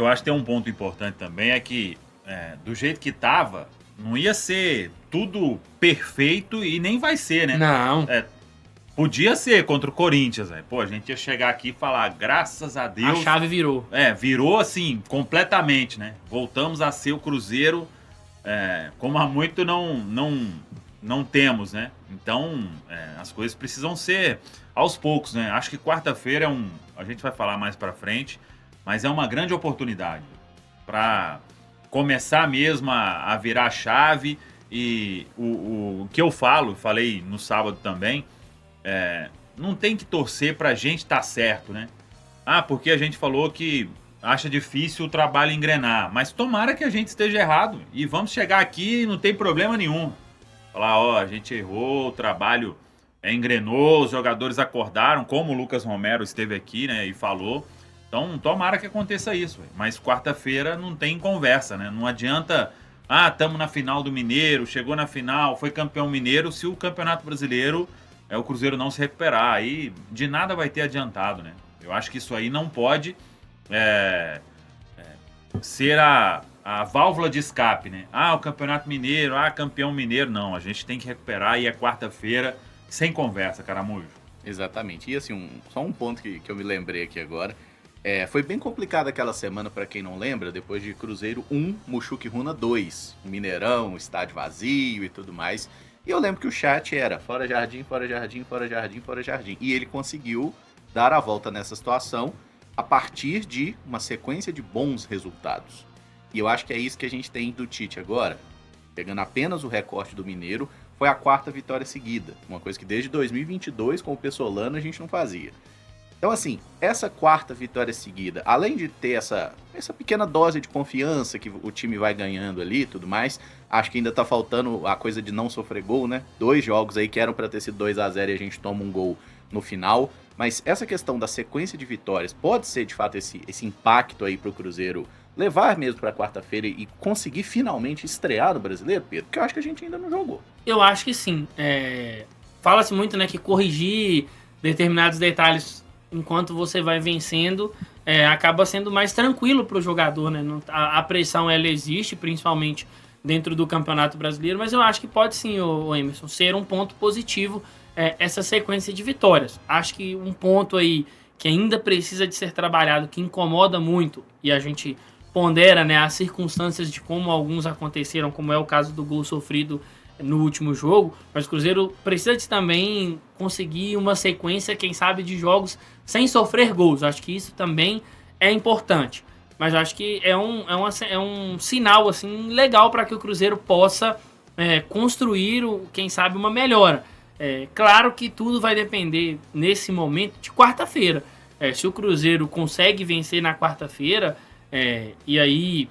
Eu acho que tem um ponto importante também, é que do jeito que tava, não ia ser tudo perfeito e nem vai ser, né? Não. Podia ser contra o Corinthians, né? Pô, a gente ia chegar aqui e falar, graças a Deus. A chave virou. Virou assim, completamente, né? Voltamos a ser o Cruzeiro como há muito não temos, né? Então, as coisas precisam ser aos poucos, né? Acho que quarta-feira a gente vai falar mais pra frente, mas é uma grande oportunidade para começar mesmo a virar a chave. E o que eu falei no sábado também, não tem que torcer pra gente estar certo, né? Porque a gente falou que acha difícil o trabalho engrenar, mas tomara que a gente esteja errado e vamos chegar aqui e não tem problema nenhum. Falar, a gente errou, o trabalho engrenou, os jogadores acordaram, como o Lucas Romero esteve aqui, né, e falou. Então, tomara que aconteça isso. Mas quarta-feira não tem conversa, né? Não adianta, estamos na final do Mineiro, chegou na final, foi campeão mineiro, se o Campeonato Brasileiro o Cruzeiro não se recuperar. Aí de nada vai ter adiantado, né? Eu acho que isso aí não pode ser a válvula de escape, né? O Campeonato Mineiro, campeão mineiro. Não, a gente tem que recuperar e é quarta-feira, sem conversa, Caramujo. Exatamente. E assim, só um ponto que eu me lembrei aqui agora. Foi bem complicado aquela semana, para quem não lembra, depois de Cruzeiro 1, Muxuque Runa 2. Mineirão, estádio vazio e tudo mais. E eu lembro que o chat era fora Jardim, fora Jardim, fora Jardim, fora Jardim. E ele conseguiu dar a volta nessa situação a partir de uma sequência de bons resultados. E eu acho que é isso que a gente tem do Tite agora. Pegando apenas o recorte do Mineiro, foi a 4ª vitória seguida. Uma coisa que desde 2022, com o Pessolano, a gente não fazia. Então, assim, essa 4ª vitória seguida, além de ter essa pequena dose de confiança que o time vai ganhando ali e tudo mais, acho que ainda tá faltando a coisa de não sofrer gol, né? 2 jogos aí que eram para ter sido 2-0 e a gente toma um gol no final. Mas essa questão da sequência de vitórias pode ser, de fato, esse impacto aí pro Cruzeiro levar mesmo pra quarta-feira e conseguir finalmente estrear no Brasileiro, Pedro? Porque eu acho que a gente ainda não jogou. Eu acho que sim. Fala-se muito, né, que corrigir determinados detalhes enquanto você vai vencendo acaba sendo mais tranquilo para o jogador, né? A pressão ela existe, principalmente dentro do Campeonato Brasileiro, mas eu acho que pode sim, o Emerson, ser um ponto positivo essa sequência de vitórias. Acho que um ponto aí que ainda precisa de ser trabalhado, que incomoda muito, e a gente pondera, né, as circunstâncias de como alguns aconteceram, como é o caso do gol sofrido no último jogo, mas o Cruzeiro precisa de também conseguir uma sequência, quem sabe, de jogos sem sofrer gols. Acho que isso também é importante. Mas acho que é um sinal assim, legal para que o Cruzeiro possa construir, quem sabe, uma melhora. Claro que tudo vai depender, nesse momento, de quarta-feira. Se o Cruzeiro consegue vencer na quarta-feira, e aí,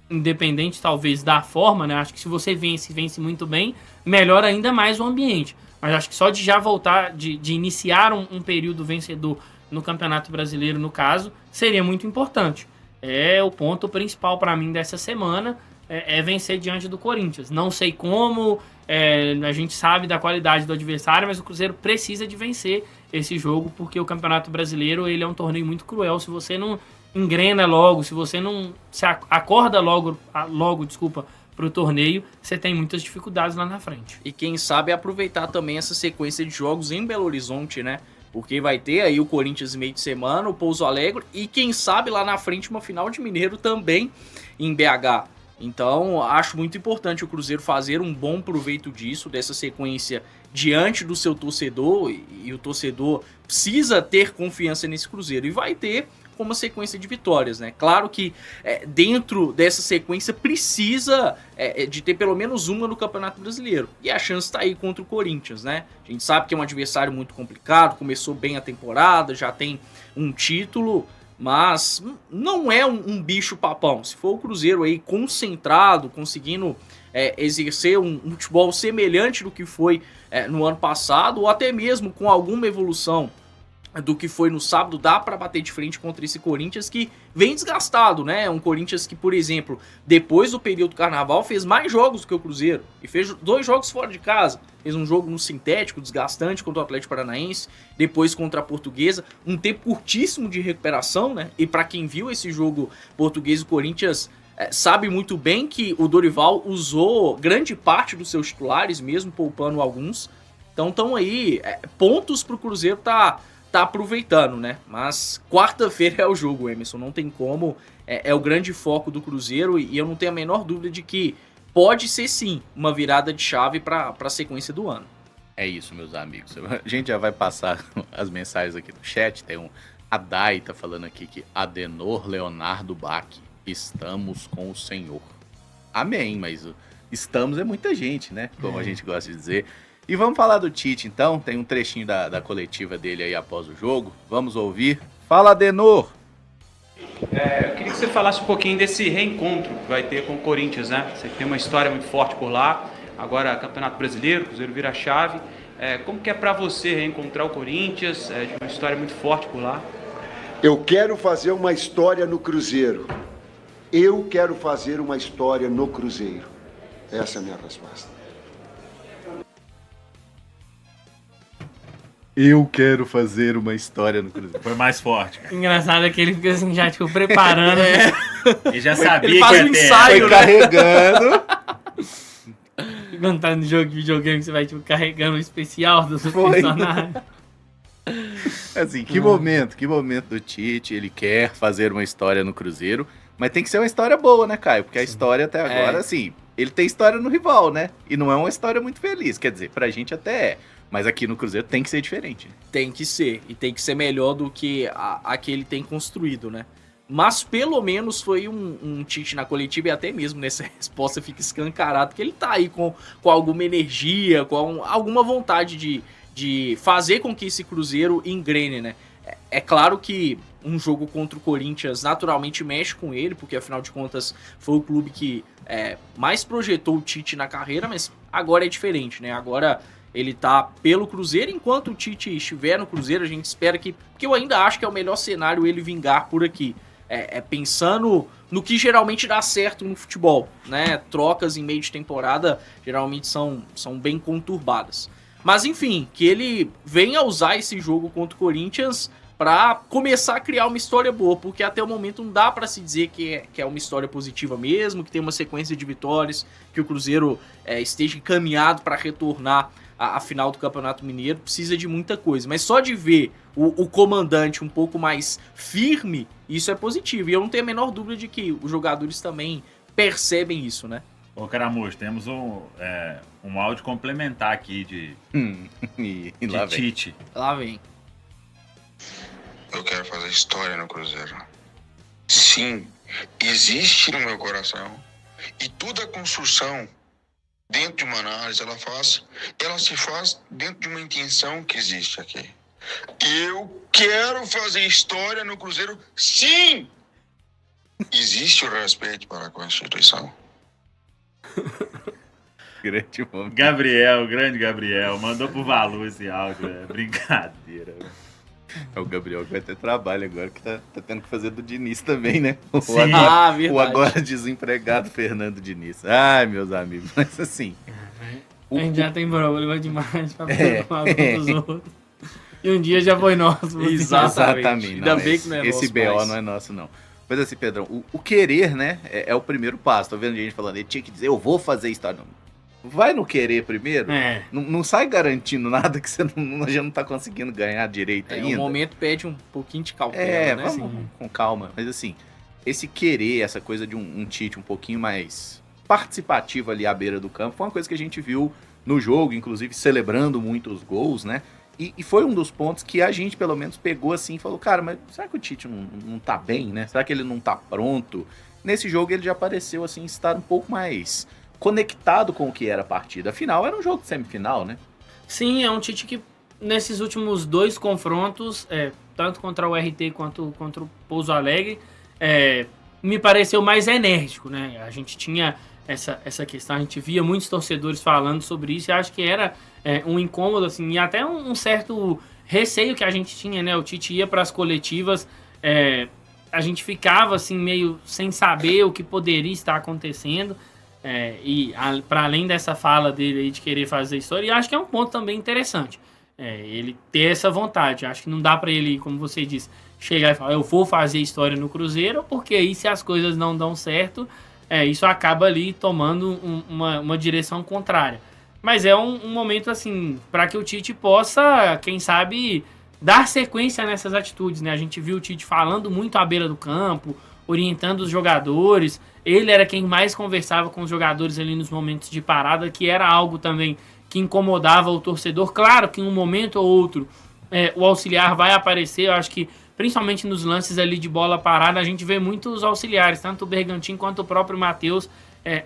independente talvez da forma, né? Acho que se você vence muito bem, melhora ainda mais o ambiente. Mas acho que só de já voltar, de iniciar um período vencedor no Campeonato Brasileiro, no caso, seria muito importante. O ponto principal para mim dessa semana é vencer diante do Corinthians. Não sei como, a gente sabe da qualidade do adversário, mas o Cruzeiro precisa de vencer esse jogo, porque o Campeonato Brasileiro ele é um torneio muito cruel. Se você não engrena logo, se você não se acorda logo para o torneio, você tem muitas dificuldades lá na frente. E quem sabe aproveitar também essa sequência de jogos em Belo Horizonte, né? Porque vai ter aí o Corinthians meio de semana, o Pouso Alegre e quem sabe lá na frente uma final de Mineiro também em BH. Então acho muito importante o Cruzeiro fazer um bom proveito disso, dessa sequência diante do seu torcedor, e o torcedor precisa ter confiança nesse Cruzeiro e vai ter com uma sequência de vitórias, né? Claro que dentro dessa sequência precisa de ter pelo menos uma no Campeonato Brasileiro. E a chance está aí contra o Corinthians, né? A gente sabe que é um adversário muito complicado, começou bem a temporada, já tem um título, mas não é um bicho papão. Se for o Cruzeiro aí concentrado, conseguindo exercer um futebol semelhante do que foi no ano passado, ou até mesmo com alguma evolução do que foi no sábado, dá pra bater de frente contra esse Corinthians que vem desgastado, né? Um Corinthians que, por exemplo, depois do período do Carnaval, fez mais jogos do que o Cruzeiro. E fez 2 jogos fora de casa. Fez um jogo no sintético, desgastante, contra o Atlético Paranaense, depois contra a Portuguesa. Um tempo curtíssimo de recuperação, né? E pra quem viu esse jogo Português e Corinthians, sabe muito bem que o Dorival usou grande parte dos seus titulares, mesmo poupando alguns. Então estão aí pontos pro Cruzeiro tá aproveitando, né? Mas quarta-feira é o jogo, Emerson, não tem como, é o grande foco do Cruzeiro e eu não tenho a menor dúvida de que pode ser sim uma virada de chave para a sequência do ano. É isso, meus amigos. A gente já vai passar as mensagens aqui no chat. Tem a Dai tá falando aqui que Adenor Leonardo Bach, estamos com o Senhor. Amém, mas estamos é muita gente, né? Como a gente gosta de dizer. E vamos falar do Tite, então. Tem um trechinho da coletiva dele aí após o jogo. Vamos ouvir. Fala, Adenor! Eu queria que você falasse um pouquinho desse reencontro que vai ter com o Corinthians, né? Você tem uma história muito forte por lá. Agora, Campeonato Brasileiro, o Cruzeiro vira a chave. Como que é para você reencontrar o Corinthians? De uma história muito forte por lá. Eu quero fazer uma história no Cruzeiro. Eu quero fazer uma história no Cruzeiro. Essa é a minha resposta. Eu quero fazer uma história no Cruzeiro. Foi mais forte, cara. Engraçado é que ele fica assim, já tipo, preparando. E já sabia Ele faz que um ia ter. ensaio, Foi né? carregando. Quando tá no jogo de videogame, você vai tipo, carregando o especial do Foi. personagem. Assim, que momento do Tite. Ele quer fazer uma história no Cruzeiro. Mas tem que ser uma história boa, né, Caio? Porque a história até agora, assim, ele tem história no rival, né? E não é uma história muito feliz. Quer dizer, pra gente até é. Mas aqui no Cruzeiro tem que ser diferente. Tem que ser, e tem que ser melhor do que a que ele tem construído, né? Mas pelo menos foi um Tite na coletiva, e até mesmo nessa resposta fica escancarado que ele tá aí com alguma energia, com alguma vontade de fazer com que esse Cruzeiro engrene, né? É claro que um jogo contra o Corinthians naturalmente mexe com ele, porque afinal de contas foi o clube que mais projetou o Tite na carreira, mas agora é diferente, né? Agora ele tá pelo Cruzeiro, enquanto o Tite estiver no Cruzeiro, a gente espera que eu ainda acho que é o melhor cenário ele vingar por aqui. Pensando no que geralmente dá certo no futebol, né? Trocas em meio de temporada geralmente são bem conturbadas. Mas enfim, que ele venha usar esse jogo contra o Corinthians para começar a criar uma história boa, porque até o momento não dá para se dizer que é uma história positiva mesmo, que tem uma sequência de vitórias, que o Cruzeiro esteja encaminhado para retornar à final do Campeonato Mineiro. Precisa de muita coisa, mas só de ver o comandante um pouco mais firme, isso é positivo, e eu não tenho a menor dúvida de que os jogadores também percebem isso, né? Ô, Caramujo, temos um áudio complementar aqui de Lá vem. Tite. Lá vem. Eu quero fazer história no Cruzeiro. Sim, existe no meu coração. E toda a construção dentro de uma análise ela se faz dentro de uma intenção que existe aqui. Eu quero fazer história no Cruzeiro. Sim! Existe o respeito para a Constituição. Grande momento. Gabriel, grande Gabriel, mandou pro Valu esse áudio. Brincadeira. É o Gabriel que vai ter trabalho agora, que tá tendo que fazer do Diniz também, né? Sim. Verdade. O agora desempregado Fernando Diniz. Ai, meus amigos, mas assim... A gente já tem problema demais pra preocupar com os outros. E um dia já foi nosso. Exatamente. Ainda Não, bem que não é esse nosso BO mais. não é nosso, não. Mas assim, Pedrão, o querer, né, é o primeiro passo. Tô vendo gente falando, ele tinha que dizer, eu vou fazer história. Não. Vai no querer primeiro. Não sai garantindo nada que você já não tá conseguindo ganhar direito ainda. O momento pede um pouquinho de cautela, né? Vamos com calma. Mas assim, esse querer, essa coisa de um Tite um pouquinho mais participativo ali à beira do campo, foi uma coisa que a gente viu no jogo, inclusive celebrando muito os gols, né? E foi um dos pontos que a gente, pelo menos, pegou assim e falou, cara, mas será que o Tite não tá bem, né? Será que ele não tá pronto? Nesse jogo ele já pareceu, assim, estar um pouco mais conectado com o que era a partida. Afinal, era um jogo de semifinal, né? Sim, é um Tite que nesses últimos 2 confrontos, tanto contra o RT quanto contra o Pouso Alegre, me pareceu mais enérgico, né? A gente tinha essa questão, a gente via muitos torcedores falando sobre isso, e acho que era um incômodo, assim, e até um certo receio que a gente tinha, né? O Tite ia para as coletivas, a gente ficava assim meio sem saber o que poderia estar acontecendo. Para além dessa fala dele aí de querer fazer história, e acho que é um ponto também interessante. Ele ter essa vontade. Acho que não dá para ele, como você disse, chegar e falar, eu vou fazer história no Cruzeiro, porque aí se as coisas não dão certo, isso acaba ali tomando uma direção contrária. Mas é um momento assim, para que o Tite possa, quem sabe, dar sequência nessas atitudes, né? A gente viu o Tite falando muito à beira do campo, orientando os jogadores. Ele era quem mais conversava com os jogadores ali nos momentos de parada, que era algo também que incomodava o torcedor. Claro que em um momento ou outro o auxiliar vai aparecer. Eu acho que principalmente nos lances ali de bola parada, a gente vê muitos auxiliares, tanto o Bergantin quanto o próprio Matheus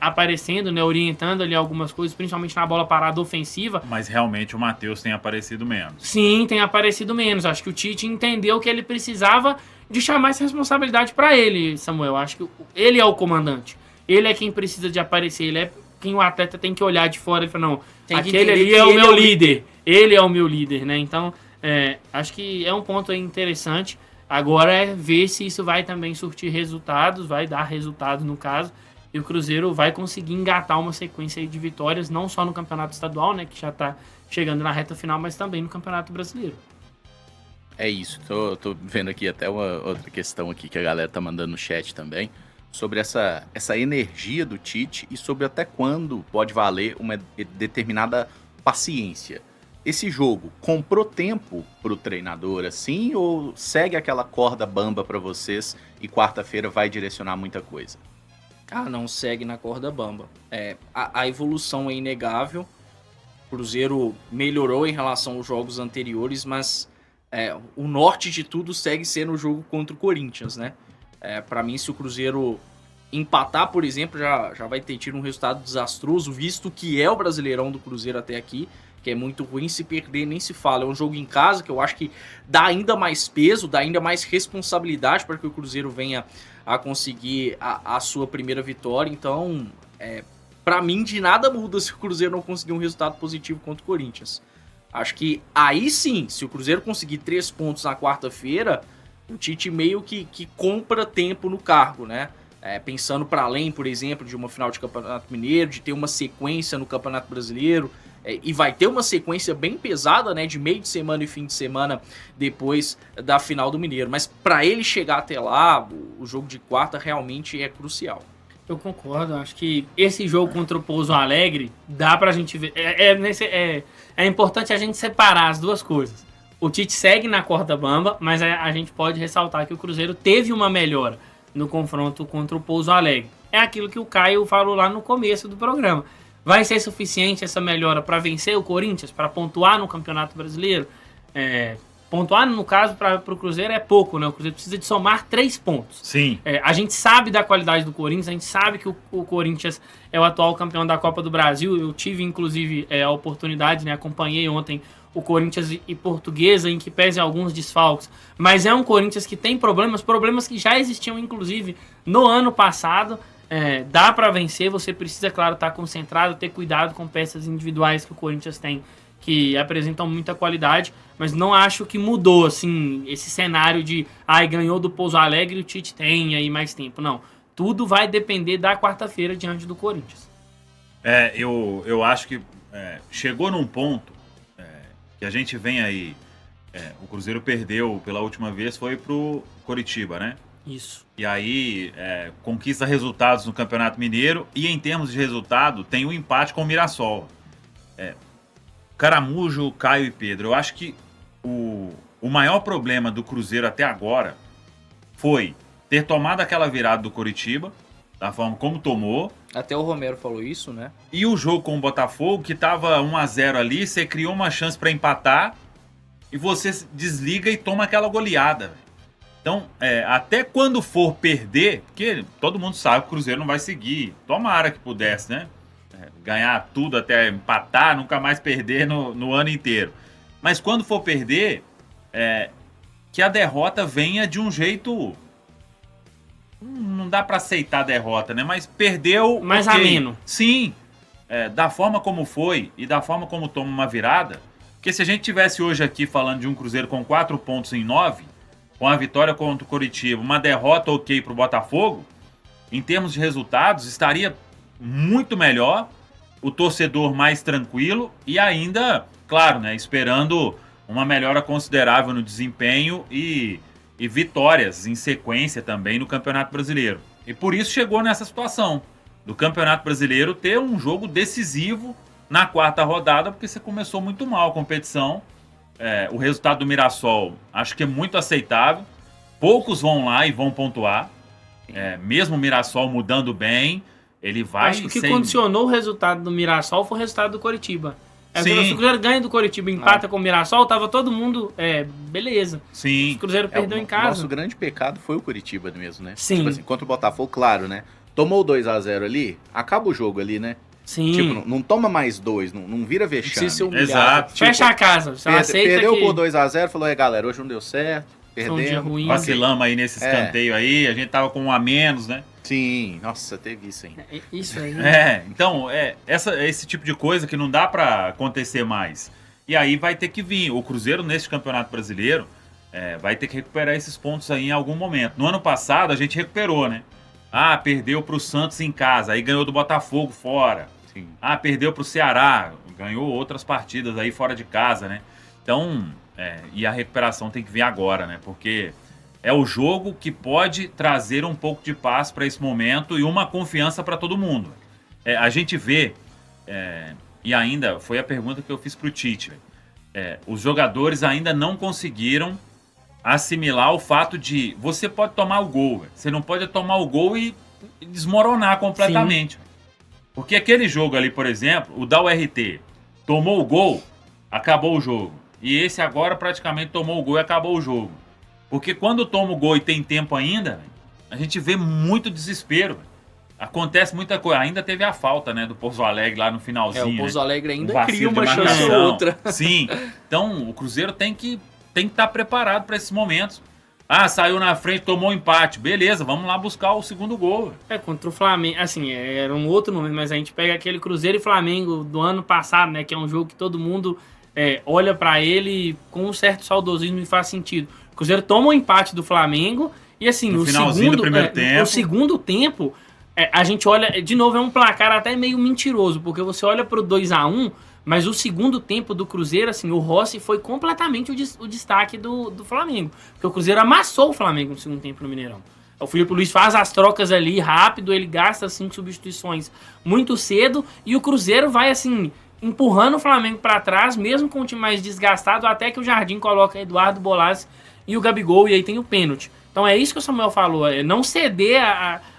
aparecendo, né, orientando ali algumas coisas, principalmente na bola parada ofensiva. Mas realmente o Matheus tem aparecido menos. Sim, tem aparecido menos. Acho que o Tite entendeu que ele precisava de chamar essa responsabilidade para ele, Samuel. Acho que ele é o comandante. Ele é quem precisa de aparecer. Ele é quem o atleta tem que olhar de fora e falar, não, aquele ali é o meu líder. Ele é o meu líder, né? Então, acho que é um ponto interessante. Agora é ver se isso vai também surtir resultados, vai dar resultados no caso, e o Cruzeiro vai conseguir engatar uma sequência aí de vitórias, não só no Campeonato Estadual, né, que já está chegando na reta final, mas também no Campeonato Brasileiro. É isso, tô vendo aqui até uma outra questão aqui que a galera tá mandando no chat também, sobre essa energia do Tite e sobre até quando pode valer uma determinada paciência. Esse jogo comprou tempo pro treinador assim ou segue aquela corda bamba para vocês e quarta-feira vai direcionar muita coisa? Não segue na corda bamba. A evolução é inegável. O Cruzeiro melhorou em relação aos jogos anteriores, mas o norte de tudo segue sendo o jogo contra o Corinthians, né? Para mim, se o Cruzeiro empatar, por exemplo, já vai ter tido um resultado desastroso, visto que é o Brasileirão do Cruzeiro até aqui, que é muito ruim. Se perder, nem se fala. É um jogo em casa que eu acho que dá ainda mais peso, dá ainda mais responsabilidade para que o Cruzeiro venha a conseguir a sua primeira vitória. Então, para mim, de nada muda se o Cruzeiro não conseguir um resultado positivo contra o Corinthians. Acho que aí sim, se o Cruzeiro conseguir 3 pontos na quarta-feira, o Tite meio que compra tempo no cargo, né? Pensando para além, por exemplo, de uma final de Campeonato Mineiro, de ter uma sequência no Campeonato Brasileiro, e vai ter uma sequência bem pesada, né, de meio de semana e fim de semana depois da final do Mineiro. Mas para ele chegar até lá, o jogo de quarta realmente é crucial. Eu concordo, acho que esse jogo contra o Pouso Alegre dá pra gente ver. É importante a gente separar as duas coisas. O Tite segue na corda bamba, mas a gente pode ressaltar que o Cruzeiro teve uma melhora no confronto contra o Pouso Alegre. É aquilo que o Caio falou lá no começo do programa. Vai ser suficiente essa melhora para vencer o Corinthians, para pontuar no Campeonato Brasileiro? Pontuar, no caso, para o Cruzeiro é pouco, né? O Cruzeiro precisa de somar 3 pontos. Sim. A gente sabe da qualidade do Corinthians, a gente sabe que o Corinthians é o atual campeão da Copa do Brasil. Eu tive, inclusive, a oportunidade, né? Acompanhei ontem o Corinthians e Portuguesa, em que pese alguns desfalques. Mas é um Corinthians que tem problemas que já existiam, inclusive, no ano passado. Dá para vencer, você precisa, claro, estar concentrado, ter cuidado com peças individuais que o Corinthians tem, que apresentam muita qualidade, mas não acho que mudou, assim, esse cenário de ganhou do Pouso Alegre e o Tite tem aí mais tempo. Não, tudo vai depender da quarta-feira diante do Corinthians. Eu acho que chegou num ponto que a gente vem aí, o Cruzeiro perdeu pela última vez, foi pro Coritiba, né? Isso. E aí conquista resultados no Campeonato Mineiro e em termos de resultado tem um empate com o Mirassol. Caramujo, Caio e Pedro, eu acho que o maior problema do Cruzeiro até agora foi ter tomado aquela virada do Coritiba, da forma como tomou. Até o Romero falou isso, né? E o jogo com o Botafogo, que tava 1-0 ali, você criou uma chance para empatar e você desliga e toma aquela goleada. Então, até quando for perder, porque todo mundo sabe que o Cruzeiro não vai seguir, tomara que pudesse, né? Ganhar tudo até empatar, nunca mais perder no ano inteiro. Mas quando for perder, que a derrota venha de um jeito... Não dá para aceitar a derrota, né? Mas perdeu... Mais ameno. Sim, da forma como foi e da forma como toma uma virada, Porque se a gente tivesse hoje aqui falando de um Cruzeiro com 4 pontos em 9, com a vitória contra o Coritiba, uma derrota ok para o Botafogo, em termos de resultados, estaria muito melhor, o torcedor mais tranquilo e ainda, claro, né, esperando uma melhora considerável no desempenho e vitórias em sequência também no Campeonato Brasileiro. E por isso chegou nessa situação do Campeonato Brasileiro ter um jogo decisivo na 4ª rodada, porque você começou muito mal a competição. O resultado do Mirassol acho que é muito aceitável. Poucos vão lá e vão pontuar. Mesmo o Mirassol mudando bem, ele vai... Acho que o que condicionou o resultado do Mirassol foi o resultado do Coritiba. Se o Cruzeiro ganha do Coritiba e empata com o Mirassol, tava todo mundo... beleza. Sim. O Cruzeiro perdeu em casa. Nosso grande pecado foi o Coritiba mesmo, né? Sim. Tipo assim, contra o Botafogo, claro, né? Tomou 2-0 ali, acaba o jogo ali, né? Sim. Tipo, não toma mais 2, não vira vexame. Exato. Fecha a casa. Você aceita perdeu que... por 2-0, falou, galera, hoje não deu certo, perdemos. Um dia ruim. Vacilamos aí nesse escanteio aí, a gente tava com 1 a menos, né? Sim, nossa, teve isso aí. Isso aí. Então, esse tipo de coisa que não dá pra acontecer mais. E aí vai ter que vir. O Cruzeiro, nesse Campeonato Brasileiro, vai ter que recuperar esses pontos aí em algum momento. No ano passado, a gente recuperou, né? Perdeu pro Santos em casa, aí ganhou do Botafogo fora. Sim. Perdeu pro Ceará, ganhou outras partidas aí fora de casa, né? Então, e a recuperação tem que vir agora, né? Porque é o jogo que pode trazer um pouco de paz para esse momento e uma confiança para todo mundo. A gente vê, e ainda foi a pergunta que eu fiz pro Tite, os jogadores ainda não conseguiram assimilar o fato de você pode tomar o gol, você não pode tomar o gol e desmoronar completamente. Sim. Porque aquele jogo ali, por exemplo, o da URT, tomou o gol, acabou o jogo. E esse agora praticamente tomou o gol e acabou o jogo. Porque quando toma o gol e tem tempo ainda, a gente vê muito desespero. Acontece muita coisa. Ainda teve a falta, né, do Pouso Alegre lá no finalzinho. O Pouso Alegre ainda um cria uma chance ou outra. Sim. Então, o Cruzeiro tem que estar preparado para esses momentos. Saiu na frente, tomou um empate. Beleza, vamos lá buscar o segundo gol. Contra o Flamengo, assim, era um outro momento, mas a gente pega aquele Cruzeiro e Flamengo do ano passado, né, que é um jogo que todo mundo olha para ele com um certo saudosismo e faz sentido. O Cruzeiro toma um empate do Flamengo e, assim, no finalzinho do primeiro tempo. No segundo tempo, a gente olha, de novo, é um placar até meio mentiroso, porque você olha pro 2-1, mas o segundo tempo do Cruzeiro, assim, o Rossi foi completamente o destaque do Flamengo. Porque o Cruzeiro amassou o Flamengo no segundo tempo no Mineirão. O Filipe Luiz faz as trocas ali rápido, ele gasta 5 substituições muito cedo, e o Cruzeiro vai, assim, empurrando o Flamengo para trás, mesmo com o time mais desgastado, até que o Jardim coloca Eduardo Bolas e o Gabigol, e aí tem o pênalti. Então é isso que o Samuel falou, não ceder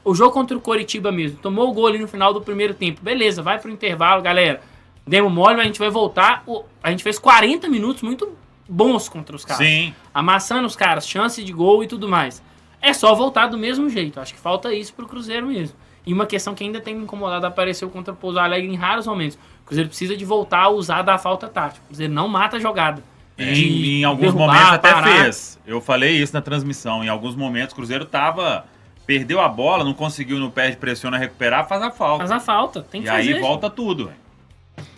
o jogo contra o Coritiba mesmo. Tomou o gol ali no final do primeiro tempo. Beleza, vai pro intervalo, galera. Demos mole, mas a gente vai voltar. A gente fez 40 minutos muito bons contra os caras. Sim. Amassando os caras, chance de gol e tudo mais. É só voltar do mesmo jeito. Acho que falta isso pro Cruzeiro mesmo. E uma questão que ainda tem me incomodado apareceu contra o Pouso Alegre em raros momentos. O Cruzeiro precisa de voltar a usar da falta tática. O Cruzeiro não mata a jogada. Em alguns momentos até fez. Eu falei isso na transmissão. Em alguns momentos o Cruzeiro perdeu a bola, não conseguiu no pé de pressiona recuperar, faz a falta. Faz a falta, tem que fazer. E aí volta tudo, velho.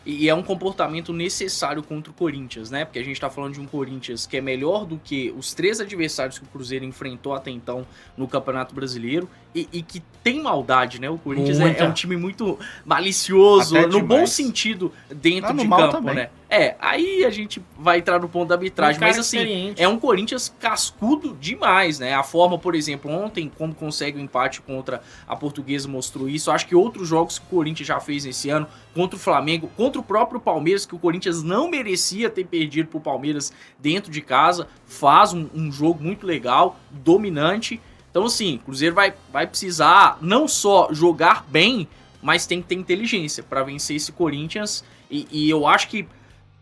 E é um comportamento necessário contra o Corinthians, né? Porque a gente tá falando de um Corinthians que é melhor do que os 3 adversários que o Cruzeiro enfrentou até então no Campeonato Brasileiro e que tem maldade, né? O Corinthians é um time muito malicioso, até no demais. bom sentido, dentro de campo, também. Né? Aí a gente vai entrar no ponto da arbitragem, mas assim, é um Corinthians cascudo demais, né? A forma, por exemplo, ontem, como consegue o empate contra a Portuguesa mostrou isso. Acho que outros jogos que o Corinthians já fez nesse ano, contra o Flamengo, contra o próprio Palmeiras, que o Corinthians não merecia ter perdido pro Palmeiras dentro de casa, faz um jogo muito legal, dominante. Então, assim, o Cruzeiro vai precisar não só jogar bem, mas tem que ter inteligência para vencer esse Corinthians. E eu acho que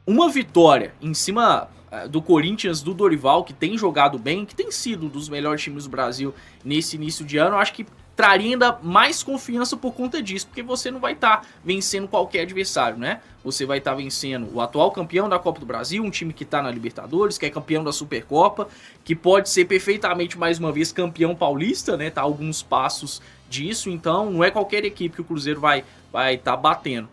uma vitória em cima do Corinthians, do Dorival, que tem jogado bem, que tem sido um dos melhores times do Brasil nesse início de ano, eu acho que traria ainda mais confiança por conta disso, porque você não vai estar vencendo qualquer adversário, né? Você vai estar vencendo o atual campeão da Copa do Brasil, um time que está na Libertadores, que é campeão da Supercopa, que pode ser perfeitamente, mais uma vez, campeão paulista, né? Tá a alguns passos disso, então não é qualquer equipe que o Cruzeiro vai estar batendo.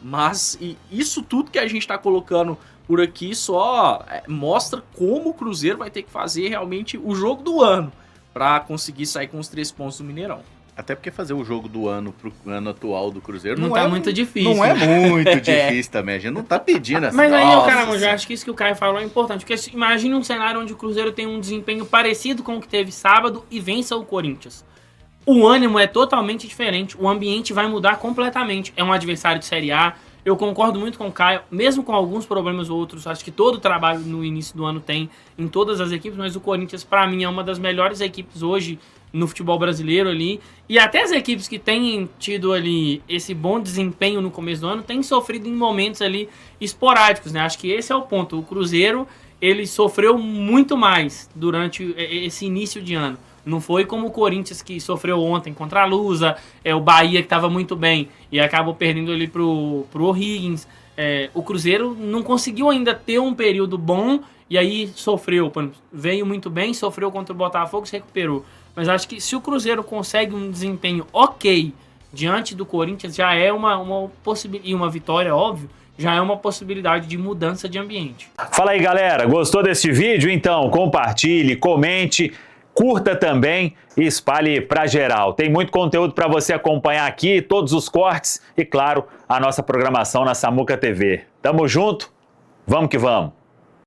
Mas isso tudo que a gente tá colocando por aqui só mostra como o Cruzeiro vai ter que fazer realmente o jogo do ano para conseguir sair com os 3 pontos do Mineirão. Até porque fazer o jogo do ano pro ano atual do Cruzeiro Não tá muito difícil. Não é muito difícil também. A gente não tá pedindo assim. Mas aí, cara, eu acho que isso que o Caio falou é importante. Porque imagine um cenário onde o Cruzeiro tem um desempenho parecido com o que teve sábado e vença o Corinthians. O ânimo é totalmente diferente. O ambiente vai mudar completamente. É um adversário de Série A. Eu concordo muito com o Caio, mesmo com alguns problemas ou outros. Acho que todo trabalho no início do ano tem em todas as equipes. Mas o Corinthians, pra mim, é uma das melhores equipes hoje no futebol brasileiro ali, e até as equipes que têm tido ali esse bom desempenho no começo do ano têm sofrido em momentos ali esporádicos, né? Acho que esse é o ponto. O Cruzeiro, ele sofreu muito mais durante esse início de ano. Não foi como o Corinthians, que sofreu ontem contra a Lusa, o Bahia, que estava muito bem e acabou perdendo ali pro O'Higgins. O Cruzeiro não conseguiu ainda ter um período bom e aí sofreu. Veio muito bem, sofreu contra o Botafogo, se recuperou. Mas acho que se o Cruzeiro consegue um desempenho ok diante do Corinthians, já é uma possibilidade, e uma vitória, óbvio, já é uma possibilidade de mudança de ambiente. Fala aí, galera. Gostou desse vídeo? Então compartilhe, comente, curta também e espalhe pra geral. Tem muito conteúdo para você acompanhar aqui, todos os cortes e, claro, a nossa programação na Samuca TV. Tamo junto? Vamos que vamos!